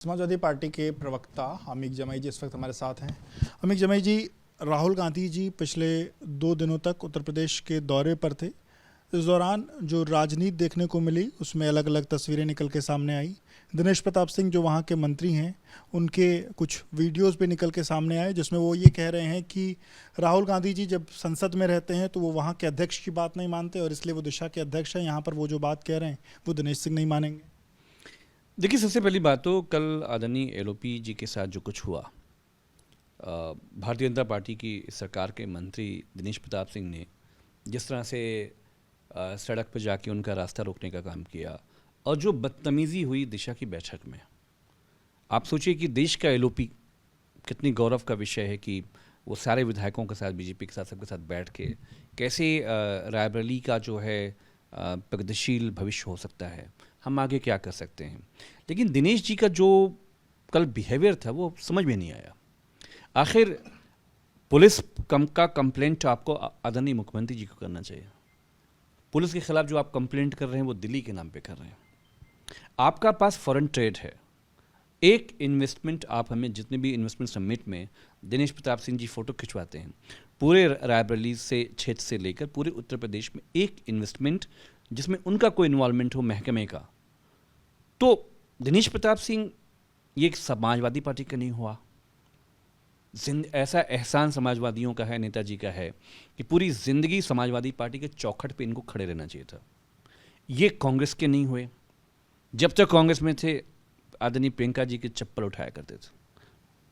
Samajwadi party के प्रवक्ता अमीक जमाई जी इस वक्त हमारे साथ हैं। अमीक जमाई जी, राहुल गांधी जी पिछले 2 दिनों तक उत्तर प्रदेश के दौरे पर थे। इस दौरान जो राजनीति देखने को मिली उसमें अलग अलग तस्वीरें निकल के सामने आई। दिनेश प्रताप सिंह जो वहाँ के मंत्री हैं, उनके कुछ वीडियोस भी निकल के सामने आए जिसमें वो ये कह रहे हैं कि राहुल गांधी जी जब संसद में रहते हैं तो वो वहाँ के अध्यक्ष की बात नहीं मानते और इसलिए वो दिशा के अध्यक्ष हैं। यहाँ पर वो जो बात कह रहे हैं वो दिनेश सिंह नहीं मानेंगे। देखिए, सबसे पहली बात तो कल आदरणीय एलओपी जी के साथ जो कुछ हुआ, भारतीय जनता पार्टी की सरकार के मंत्री दिनेश प्रताप सिंह ने जिस तरह से सड़क पर जाके उनका रास्ता रोकने का काम किया और जो बदतमीज़ी हुई दिशा की बैठक में, आप सोचिए कि देश का एलओपी कितनी गौरव का विषय है कि वो सारे विधायकों के साथ, बीजेपी के साथ, सबके साथ बैठ के कैसे रायबरेली का जो है प्रगतिशील भविष्य हो सकता है, हम आगे क्या कर सकते हैं। लेकिन दिनेश जी का जो कल बिहेवियर था वो समझ में नहीं आया। आखिर पुलिस का कंप्लेंट आपको आदरणीय मुख्यमंत्री जी को करना चाहिए। पुलिस के खिलाफ जो आप कंप्लेंट कर रहे हैं वो दिल्ली के नाम पे कर रहे हैं। आपका पास फॉरेन ट्रेड है, एक इन्वेस्टमेंट आप हमें जितने भी इन्वेस्टमेंट समिट में दिनेश प्रताप सिंह जी फ़ोटो खिंचवाते हैं, पूरे रायबरेली से क्षेत्र से लेकर पूरे उत्तर प्रदेश में एक इन्वेस्टमेंट जिसमें उनका कोई इन्वॉल्वमेंट हो महकमे का, तो दिनेश प्रताप सिंह ये समाजवादी पार्टी का नहीं हुआ। ऐसा एहसान समाजवादियों का है, नेताजी का है कि पूरी ज़िंदगी समाजवादी पार्टी के चौखट पे इनको खड़े रहना चाहिए था। ये कांग्रेस के नहीं हुए। जब तक कांग्रेस में थे आदरणीय प्रियंका जी के चप्पल उठाया करते थे,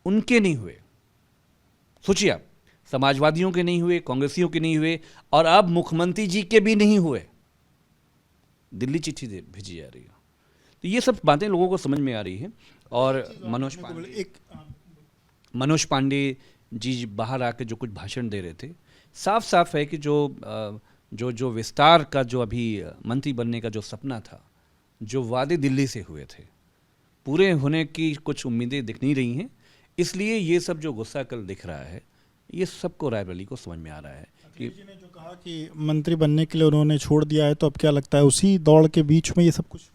उनके नहीं हुए। सोचिए आप, समाजवादियों के नहीं हुए, कांग्रेसियों के नहीं हुए और अब मुख्यमंत्री जी के भी नहीं हुए। दिल्ली चिट्ठी भेजी जा रही है। तो ये सब बातें लोगों को समझ में आ रही है। और मनोज पांडे जी बाहर आकर जो कुछ भाषण दे रहे थे, साफ साफ है कि जो विस्तार का जो अभी मंत्री बनने का जो सपना था, जो वादे दिल्ली से हुए थे, पूरे होने की कुछ उम्मीदें दिख नहीं रही हैं। इसलिए ये सब जो गुस्सा कल दिख रहा है, ये सबको रायबरेली को समझ में आ रहा है कि जी ने जो कहा कि मंत्री बनने के लिए उन्होंने छोड़ दिया है, तो अब क्या लगता है उसी दौड़ के बीच में ये सब कुछ?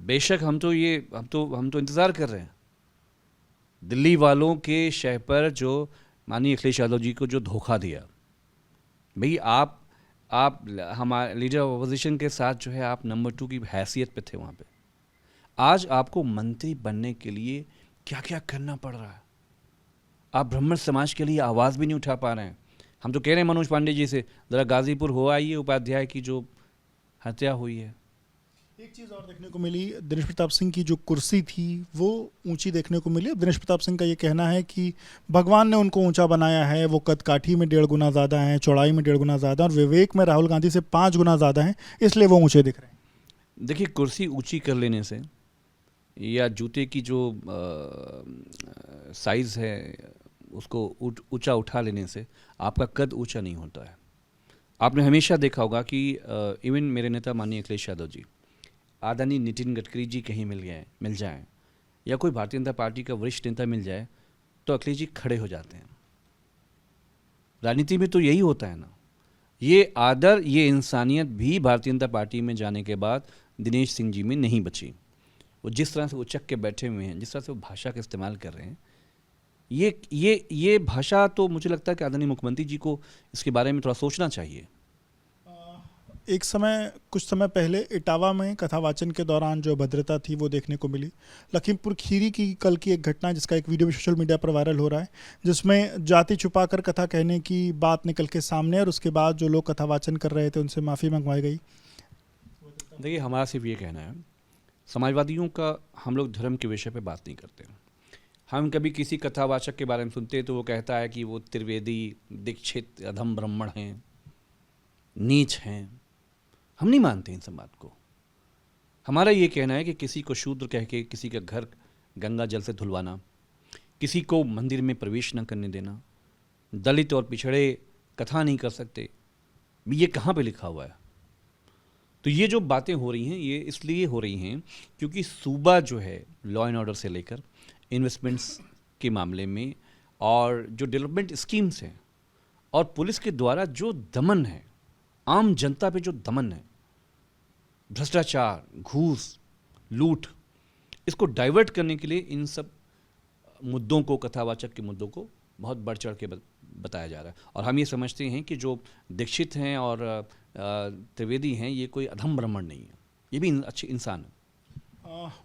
बेशक हम तो इंतज़ार कर रहे हैं दिल्ली वालों के शह पर जो माननीय अखिलेश यादव जी को जो धोखा दिया। भाई आप हमारे लीडर ऑफ अपोजिशन के साथ जो है आप नंबर 2 की हैसियत पे थे वहाँ पे। आज आपको मंत्री बनने के लिए क्या क्या करना पड़ रहा है। आप ब्राह्मण समाज के लिए आवाज़ भी नहीं उठा पा रहे हैं। हम तो कह रहे हैं मनोज पांडे जी से, ज़रा गाजीपुर हो आइए, उपाध्याय की जो हत्या हुई है। एक चीज़ और देखने को मिली, दिनेश प्रताप सिंह की जो कुर्सी थी वो ऊंची देखने को मिली। अब दिनेश प्रताप सिंह का ये कहना है कि भगवान ने उनको ऊंचा बनाया है, वो कद काठी में 1.5 गुना ज़्यादा हैं, चौड़ाई में 1.5 गुना ज़्यादा और विवेक में राहुल गांधी से 5 गुना ज़्यादा हैं, इसलिए वो ऊंचे दिख रहे हैं। देखिए, कुर्सी ऊंची कर लेने से या जूते की जो साइज़ है उसको ऊंचा उठा लेने से आपका कद ऊंचा नहीं होता है। आपने हमेशा देखा होगा कि इवन मेरे नेता माननीय अखिलेश यादव जी, आदरणीय नितिन गडकरी जी कहीं मिल जाएं या कोई भारतीय जनता पार्टी का वरिष्ठ नेता मिल जाए तो अखिलेश जी खड़े हो जाते हैं। राजनीति में तो यही होता है ना। ये आदर, ये इंसानियत भी भारतीय जनता पार्टी में जाने के बाद दिनेश सिंह जी में नहीं बची। वो जिस तरह से उचक के बैठे हुए हैं, जिस तरह से वो भाषा का इस्तेमाल कर रहे हैं, ये भाषा तो मुझे लगता है कि आदरणीय मुख्यमंत्री जी को इसके बारे में थोड़ा सोचना चाहिए। एक समय, कुछ समय पहले इटावा में कथावाचन के दौरान जो भद्रता थी वो देखने को मिली। लखीमपुर खीरी की कल की एक घटना, जिसका एक वीडियो भी सोशल मीडिया पर वायरल हो रहा है, जिसमें जाति छुपाकर कथा कहने की बात निकल के सामने और उसके बाद जो लोग कथावाचन कर रहे थे उनसे माफ़ी मंगवाई गई। देखिए, हमारा सिर्फ ये कहना है, समाजवादियों का हम लोग धर्म के विषय पे बात नहीं करते। हम कभी किसी कथावाचक के बारे में सुनते तो वो कहता है कि वो त्रिवेदी, दीक्षित, अधम ब्राह्मण हैं, नीच हैं। हम नहीं मानते इन सब बात को। हमारा ये कहना है कि किसी को शूद्र कह के किसी का घर गंगा जल से धुलवाना, किसी को मंदिर में प्रवेश न करने देना, दलित और पिछड़े कथा नहीं कर सकते, ये कहाँ पे लिखा हुआ है? तो ये जो बातें हो रही हैं ये इसलिए हो रही हैं क्योंकि सूबा जो है लॉ एंड ऑर्डर से लेकर इन्वेस्टमेंट्स के मामले में और जो डेवलपमेंट स्कीम्स हैं और पुलिस के द्वारा जो दमन है, आम जनता पे जो दमन है, भ्रष्टाचार, घूस, लूट, इसको डाइवर्ट करने के लिए इन सब मुद्दों को, कथावाचक के मुद्दों को बहुत बढ़ चढ़ के बताया जा रहा है। और हम ये समझते हैं कि जो दीक्षित हैं और त्रिवेदी हैं, ये कोई अधम ब्राह्मण नहीं है, ये भी अच्छे इंसान है।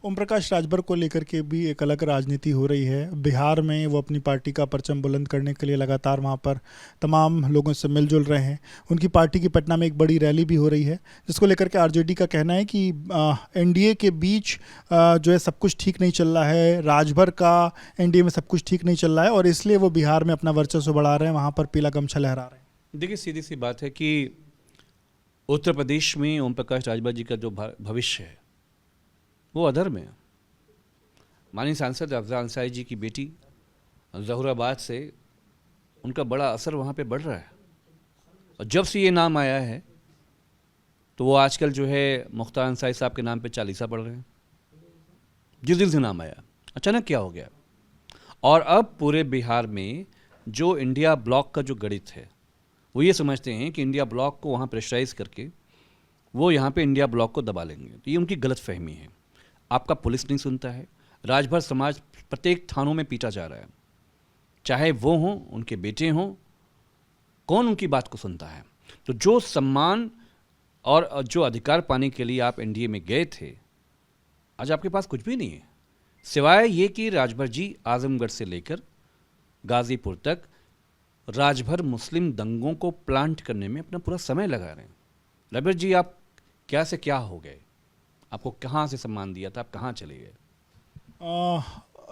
ओम प्रकाश राजभर को लेकर के भी एक अलग राजनीति हो रही है। बिहार में वो अपनी पार्टी का परचम बुलंद करने के लिए लगातार वहाँ पर तमाम लोगों से मिलजुल रहे हैं। उनकी पार्टी की पटना में एक बड़ी रैली भी हो रही है, जिसको लेकर के आरजेडी का कहना है कि एनडीए के बीच जो है सब कुछ ठीक नहीं चल रहा है, राजभर का एनडीए में सब कुछ ठीक नहीं चल रहा है और इसलिए वो बिहार में अपना वर्चस्व बढ़ा रहे हैं, वहाँ पर पीला गमछा लहरा रहे हैं। देखिए, सीधी सी बात है कि उत्तर प्रदेश में ओम प्रकाश राजभर जी का जो भविष्य है वो अधर्म है। माननीय सांसद अफजल अंसारी जी की बेटी जहूराबाद से उनका बड़ा असर वहाँ पे बढ़ रहा है और जब से ये नाम आया है तो वो आजकल जो है मुख्तार अंसारी साहब के नाम पे चालीसा पढ़ रहे हैं। जिस दिन से नाम आया अचानक क्या हो गया। और अब पूरे बिहार में जो इंडिया ब्लॉक का जो गणित है, वो ये समझते हैं कि इंडिया ब्लॉक को वहाँ प्रेशराइज करके वो यहाँ पे इंडिया ब्लॉक को दबा लेंगे। तो ये उनकी गलत फहमी है। आपका पुलिस नहीं सुनता है, राजभर समाज प्रत्येक थानों में पीटा जा रहा है, चाहे वो हों, उनके बेटे हों, कौन उनकी बात को सुनता है। तो जो सम्मान और जो अधिकार पाने के लिए आप एनडीए में गए थे, आज आपके पास कुछ भी नहीं है, सिवाय ये कि राजभर जी आजमगढ़ से लेकर गाजीपुर तक राजभर मुस्लिम दंगों को प्लांट करने में अपना पूरा समय लगा रहे हैं। राजभर जी, आप क्या से क्या हो गए? आपको कहाँ से सम्मान दिया था, आप कहाँ चले गए?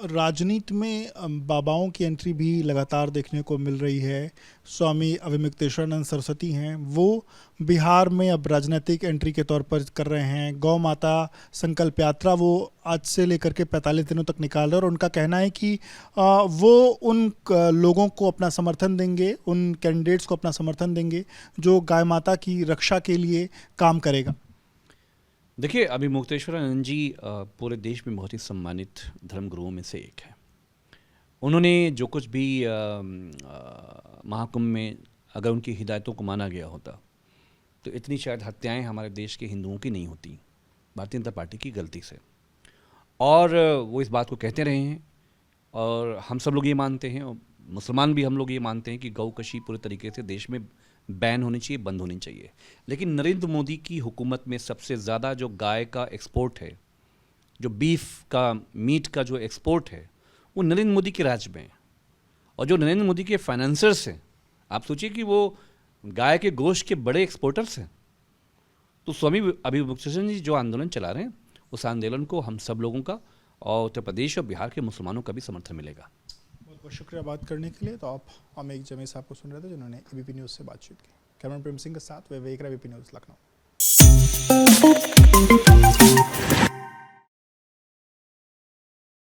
राजनीति में बाबाओं की एंट्री भी लगातार देखने को मिल रही है। स्वामी अभिमुक्तेश्वरानंद सरस्वती हैं, वो बिहार में अब राजनीतिक एंट्री के तौर पर कर रहे हैं। गौ माता संकल्प यात्रा वो आज से लेकर के 45 दिनों तक निकाल रहे हैं और उनका कहना है कि वो उन लोगों को अपना समर्थन देंगे, उन कैंडिडेट्स को अपना समर्थन देंगे जो गाय माता की रक्षा के लिए काम करेगा। देखिए, अभिमुक्तेश्वरानंद जी पूरे देश में बहुत ही सम्मानित धर्मगुरुओं में से एक है। उन्होंने जो कुछ भी महाकुंभ में अगर उनकी हिदायतों को माना गया होता तो इतनी शायद हत्याएं हमारे देश के हिंदुओं की नहीं होती, भारतीय जनता पार्टी की गलती से। और वो इस बात को कहते रहे हैं और हम सब लोग ये मानते हैं, और मुसलमान भी हम लोग ये मानते हैं कि गौकशी पूरे तरीके से देश में बैन होनी चाहिए, बंद होनी चाहिए। लेकिन नरेंद्र मोदी की हुकूमत में सबसे ज़्यादा जो गाय का एक्सपोर्ट है, जो बीफ का मीट का जो एक्सपोर्ट है, वो नरेंद्र मोदी के राज में है। और जो नरेंद्र मोदी के फाइनेंसर्स हैं, आप सोचिए कि वो गाय के गोश्त के बड़े एक्सपोर्टर्स हैं। तो स्वामी अभिमुक्तेश्वर जी जो आंदोलन चला रहे हैं, उस आंदोलन को हम सब लोगों का और उत्तर प्रदेश और बिहार के मुसलमानों का भी समर्थन मिलेगा। बहुत बहुत शुक्रिया बात करने के लिए। तो आप अमीक जमी साहब को सुन रहे थे, जिन्होंने एबीपी न्यूज़ से बातचीत की। कैमरा प्रेम सिंह के साथ विवेक, एबीपी न्यूज़ लखनऊ।